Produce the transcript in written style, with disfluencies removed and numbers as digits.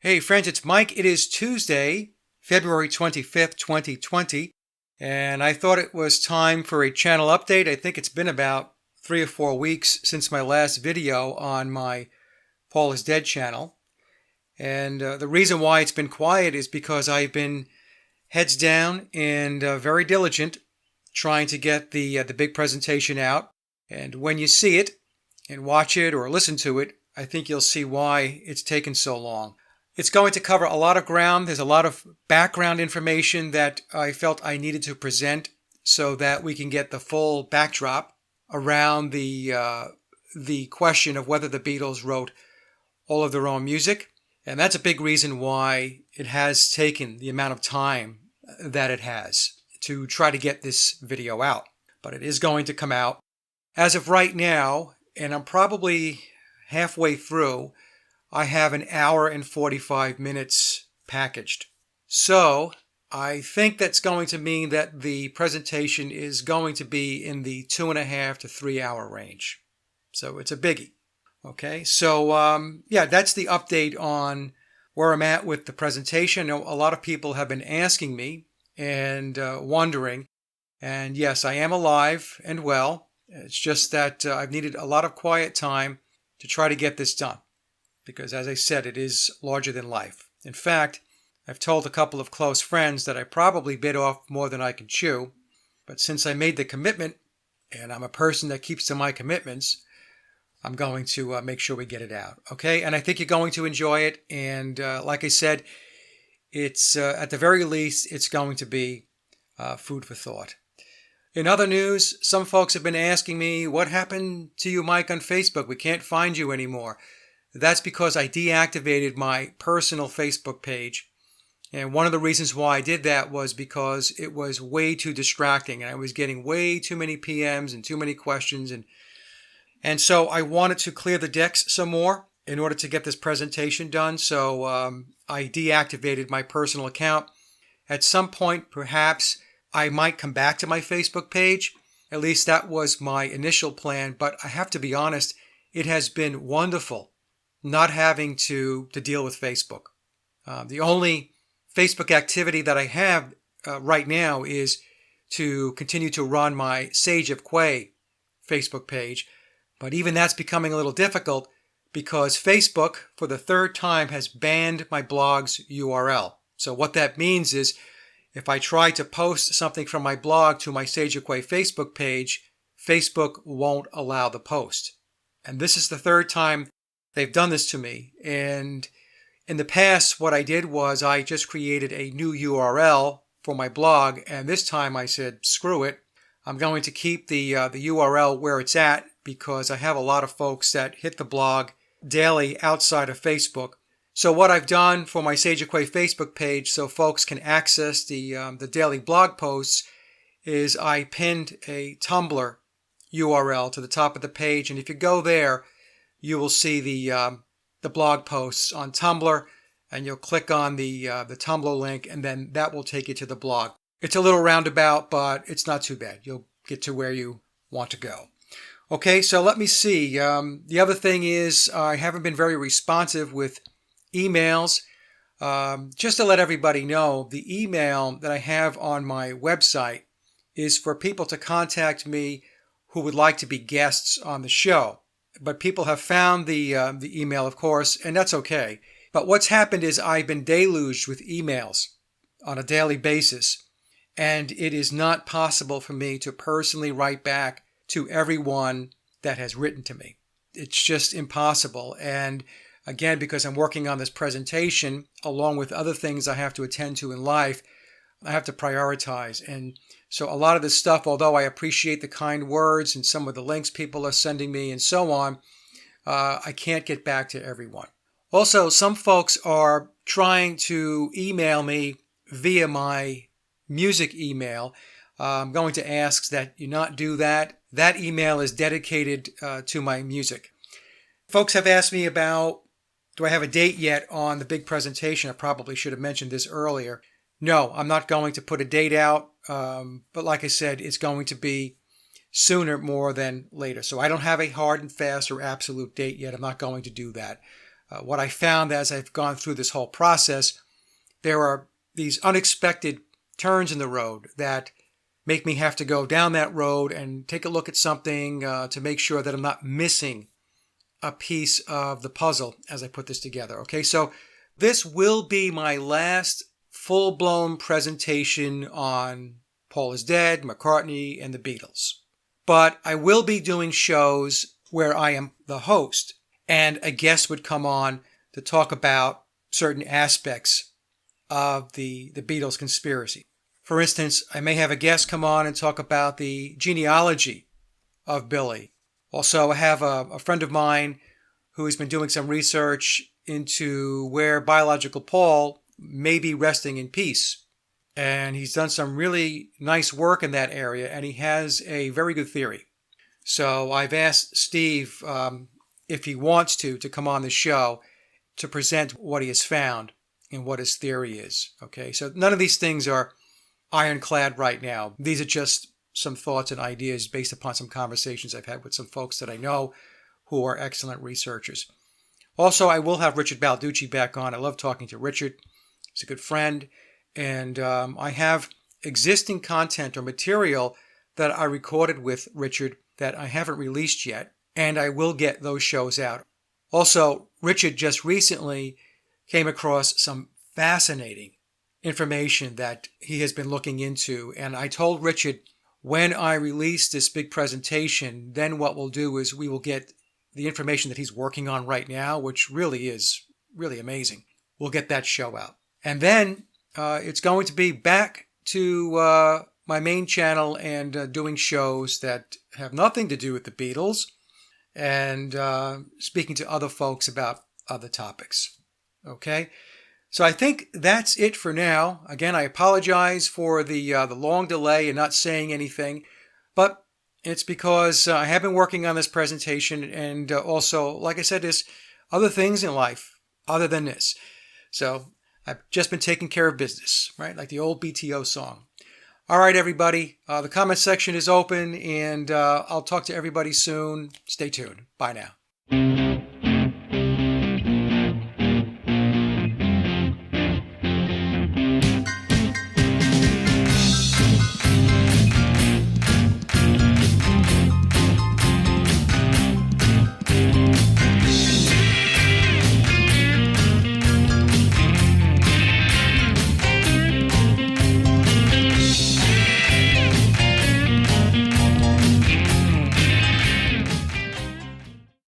Hey friends, it's Mike. It is Tuesday, February 25th, 2020, and I thought it was time for a channel update. I think it's been about 3 or 4 weeks since my last video on my Paul is Dead channel. And the reason why it's been quiet is because I've been heads down and very diligent trying to get the big presentation out. And when you see it and watch it or listen to it, I think you'll see why it's taken so long. It's going to cover a lot of ground. There's a lot of background information that I felt I needed to present so that we can get the full backdrop around the question of whether the Beatles wrote all of their own music. And that's a big reason why it has taken the amount of time that it has to try to get this video out. But it is going to come out. As of right now, and I'm probably halfway through, I have an hour and 45 minutes packaged. So I think that's going to mean that the presentation is going to be in the 2.5 to 3 hour range. So it's a biggie. Okay, so that's the update on where I'm at with the presentation. A lot of people have been asking me and wondering. And yes, I am alive and well. It's just that I've needed a lot of quiet time to try to get this done. Because as I said, it is larger than life. In fact, I've told a couple of close friends that I probably bit off more than I can chew. But since I made the commitment, and I'm a person that keeps to my commitments, I'm going to make sure we get it out. Okay? And I think you're going to enjoy it. And like I said, it's at the very least, it's going to be food for thought. In other news, some folks have been asking me, what happened to you, Mike, on Facebook? We can't find you anymore. That's because I deactivated my personal Facebook page. And one of the reasons why I did that was because it was way too distracting. And I was getting way too many PMs and too many questions. And so I wanted to clear the decks some more in order to get this presentation done. So I deactivated my personal account. At some point, perhaps I might come back to my Facebook page. At least that was my initial plan. But I have to be honest, it has been wonderful not having to deal with Facebook. The only Facebook activity that I have right now is to continue to run my Sage of Quay Facebook page. But even that's becoming a little difficult because Facebook, for the third time, has banned my blog's URL. So what that means is if I try to post something from my blog to my Sage of Quay Facebook page, Facebook won't allow the post. And this is the third time they've done this to me. And in the past, what I did was I just created a new URL for my blog. And this time I said, screw it. I'm going to keep the URL where it's at because I have a lot of folks that hit the blog daily outside of Facebook. So what I've done for my Sage of Quay Facebook page so folks can access the daily blog posts is I pinned a Tumblr URL to the top of the page. And if you go there, you will see the blog posts on Tumblr, and you'll click on the Tumblr link, and then that will take you to the blog. It's a little roundabout, but it's not too bad. You'll get to where you want to go. Okay, so let me see. The other thing is I haven't been very responsive with emails. Just to let everybody know, the email that I have on my website is for people to contact me who would like to be guests on the show. But people have found the email, of course, and that's okay. But what's happened is I've been deluged with emails on a daily basis, and it is not possible for me to personally write back to everyone that has written to me. It's just impossible. And again, because I'm working on this presentation, along with other things I have to attend to in life, I have to prioritize. And so a lot of this stuff, although I appreciate the kind words and some of the links people are sending me and so on, I can't get back to everyone. Also, some folks are trying to email me via my music email. I'm going to ask that you not do that. That email is dedicated to my music. Folks have asked me about, do I have a date yet on the big presentation? I probably should have mentioned this earlier. No, I'm not going to put a date out, but like I said, it's going to be sooner more than later. So I don't have a hard and fast or absolute date yet. I'm not going to do that. what I found as I've gone through this whole process, there are these unexpected turns in the road that make me have to go down that road and take a look at something to make sure that I'm not missing a piece of the puzzle as I put this together. Okay, so this will be my last full-blown presentation on Paul is Dead, McCartney, and the Beatles. But I will be doing shows where I am the host and a guest would come on to talk about certain aspects of the Beatles conspiracy. For instance, I may have a guest come on and talk about the genealogy of Billy. Also, I have a friend of mine who has been doing some research into where biological Paul may be resting in peace. And he's done some really nice work in that area, and he has a very good theory. So I've asked Steve if he wants to come on the show to present what he has found and what his theory is. Okay, so none of these things are ironclad right now. These are just some thoughts and ideas based upon some conversations I've had with some folks that I know who are excellent researchers. Also, I will have Richard Balducci back on. I love talking to Richard. He's a good friend. And I have existing content or material that I recorded with Richard that I haven't released yet. And I will get those shows out. Also, Richard just recently came across some fascinating information that he has been looking into. And I told Richard, when I release this big presentation, then what we'll do is we will get the information that he's working on right now, which really is really amazing. We'll get that show out. And then it's going to be back to my main channel and doing shows that have nothing to do with the Beatles and speaking to other folks about other topics. Okay? So I think that's it for now. Again, I apologize for the long delay and not saying anything, but it's because I have been working on this presentation, and also, like I said, there's other things in life other than this. So I've just been taking care of business, right? Like the old BTO song. All right, everybody. The comment section is open, and I'll talk to everybody soon. Stay tuned. Bye now.